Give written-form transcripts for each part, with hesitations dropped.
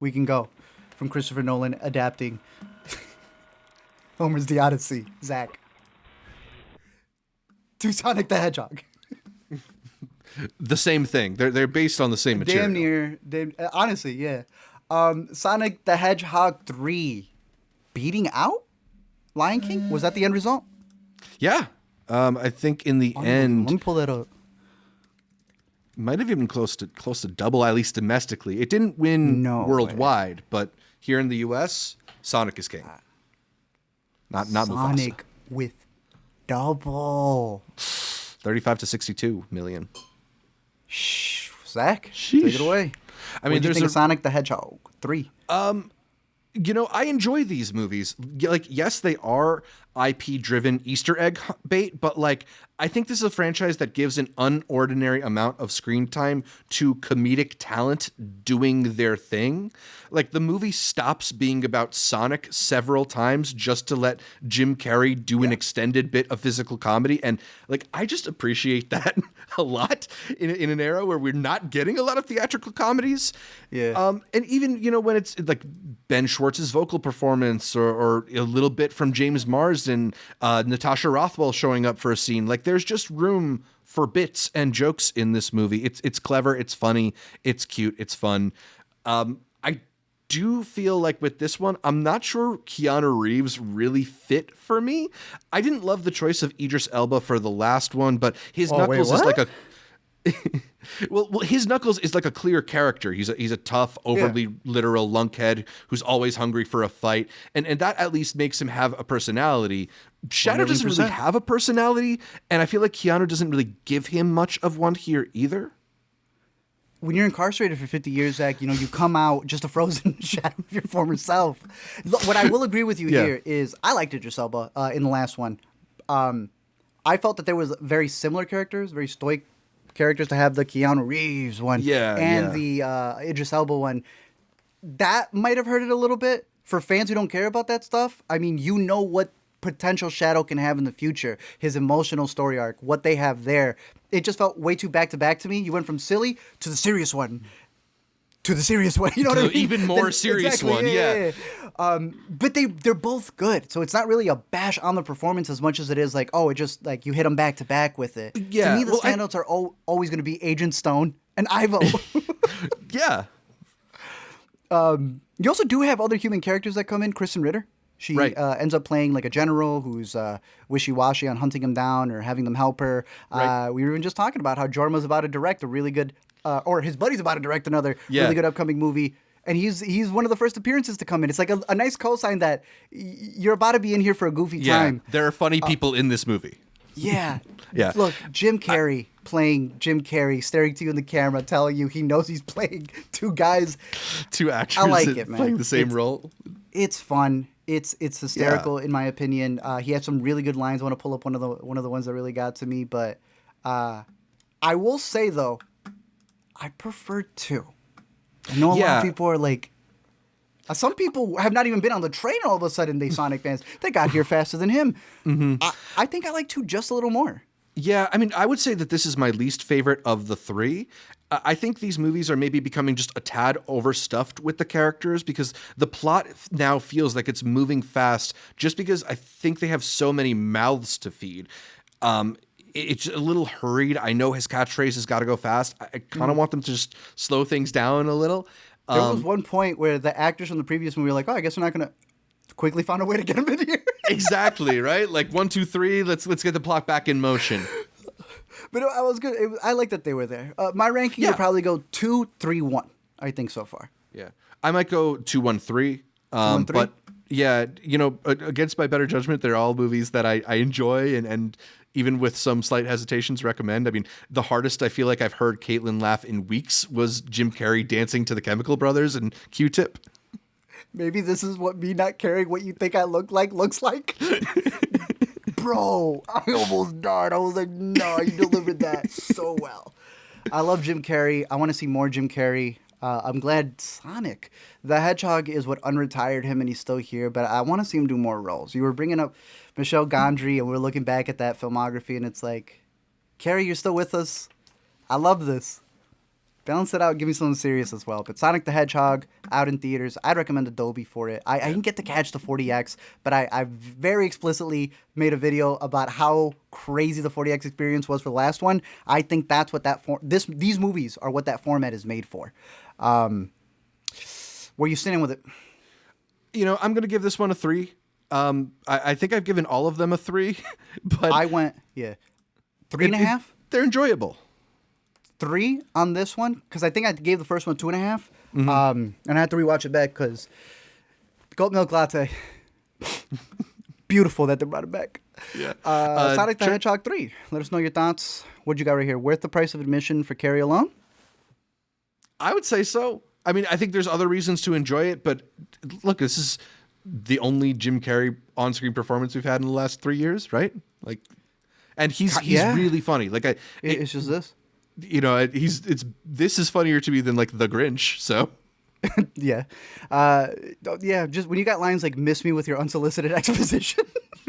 we can go from Christopher Nolan adapting Homer's The Odyssey, Zach, to Sonic the Hedgehog. The same thing. They're based on the same material. Damn near. Honestly, yeah. Sonic the Hedgehog 3 beating out Lion King? Was that the end result? Yeah. I think in the end... Let me pull that up. Might have even close to double, at least domestically. It didn't win worldwide, but here in the U.S., Sonic is king. Not Sonic Mufasa. with double. 35 to 62 million. Shh, Zach, Sheesh. take it away. I mean, what do you think of Sonic the Hedgehog 3? I enjoy these movies. Like, yes, they are IP-driven Easter egg bait, but like, I think this is a franchise that gives an unordinary amount of screen time to comedic talent doing their thing. Like, the movie stops being about Sonic several times just to let Jim Carrey do an extended bit of physical comedy. And like, I just appreciate that a lot in an era where we're not getting a lot of theatrical comedies. Yeah. And even, when it's like Ben Schwartz's vocal performance or a little bit from James Marsden, Natasha Rothwell showing up for a scene, like there's just room for bits and jokes in this movie. It's clever, it's funny, it's cute, it's fun. I do feel like with this one, I'm not sure Keanu Reeves really fit for me. I didn't love the choice of Idris Elba for the last one, but his Knuckles is like a well, his Knuckles is like a clear character. He's a tough, overly literal lunkhead who's always hungry for a fight, and that at least makes him have a personality. Shadow doesn't really have a personality, and I feel like Keanu doesn't really give him much of one here either. When you're incarcerated for 50 years, Zach, you come out just a frozen shadow of your former self. What I will agree with you here is I liked Idris Elba in the last one. I felt that there was very similar characters, very stoic characters to have the Keanu Reeves one and the Idris Elba one. That might have hurt it a little bit for fans who don't care about that stuff. I mean, what potential Shadow can have in the future, his emotional story arc, what they have there. It just felt way too back-to-back to me. You went from silly to the serious one. To the serious one, you know what I mean? Even more serious one, yeah. But they're both good, so it's not really a bash on the performance as much as it is like, it just like you hit them back to back with it. Yeah. To me, the standouts are always going to be Agent Stone and Ivo. Yeah. You also do have other human characters that come in. Kristen Ritter, she ends up playing like a general who's wishy-washy on hunting him down or having them help her. Right. We were even just talking about how Jorma's about to direct a really good. Or his buddy's about to direct another really good upcoming movie. And he's one of the first appearances to come in. It's like a nice cosign that you're about to be in here for a goofy time. There are funny people in this movie. Yeah. Yeah. Look, Jim Carrey playing Jim Carrey, staring to you in the camera, telling you he knows he's playing two guys. Two actors I like it, man. playing the same role. It's fun. It's hysterical in my opinion. He had some really good lines. I want to pull up one of the ones that really got to me. But I will say, though, I prefer 2. I know a lot of people are like, some people have not even been on the train. All of a sudden, they Sonic fans. They got here faster than him. Mm-hmm. I think I like 2 just a little more. Yeah, I mean, I would say that this is my least favorite of the 3. I think these movies are maybe becoming just a tad overstuffed with the characters because the plot now feels like it's moving fast just because I think they have so many mouths to feed. It's a little hurried. I know his catchphrase has got to go fast. I kind of want them to just slow things down a little. There was one point where the actors from the previous movie were like, I guess we're not going to quickly find a way to get him in here. Exactly, right? Like 1, 2, 3, let's get the plot back in motion. But I was good. I like that they were there. My ranking would probably go 2, 3, 1, I think so far. Yeah. I might go 2, 1, 3. 2, 1, 3? But yeah, against my better judgment, they're all movies that I enjoy and even with some slight hesitations, recommend. I mean, the hardest I feel like I've heard Caitlin laugh in weeks was Jim Carrey dancing to the Chemical Brothers and Q-Tip. Maybe this is what me not caring what you think I look like looks like. Bro, I almost died. I was like, no, you delivered that so well. I love Jim Carrey. I want to see more Jim Carrey. I'm glad Sonic the Hedgehog is what unretired him and he's still here, but I want to see him do more roles. You were bringing up Michel Gondry, and we're looking back at that filmography, and it's like, Carrey, you're still with us. I love this. Balance it out. Give me something serious as well. But Sonic the Hedgehog out in theaters. I'd recommend Adobe for it. I didn't get to catch the 40X, but I very explicitly made a video about how crazy the 40X experience was for the last one. I think that's what these movies are what that format is made for. Where you standing with it? I'm going to give this one a 3. I think I've given all of them a 3, but I went 3.5. They're enjoyable. 3 on this one because I think I gave the first one 2.5, and I had to rewatch it back because goat milk latte, beautiful that they brought it back. Yeah. Sonic the Hedgehog 3. Let us know your thoughts. What you got right here? Worth the price of admission for Carrey alone? I would say so. I mean, I think there's other reasons to enjoy it, but look, this is the only Jim Carrey on-screen performance we've had in the last 3 years, right? Like, and he's really funny. Like, it's just this. This is funnier to me than like The Grinch. So yeah. Just when you got lines like "miss me with your unsolicited exposition,"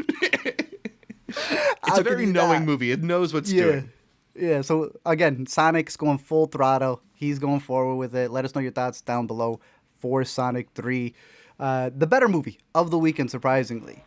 it's a very knowing movie. It knows what's doing. Yeah. So again, Sonic's going full throttle. He's going forward with it. Let us know your thoughts down below for Sonic 3, the better movie of the weekend, surprisingly.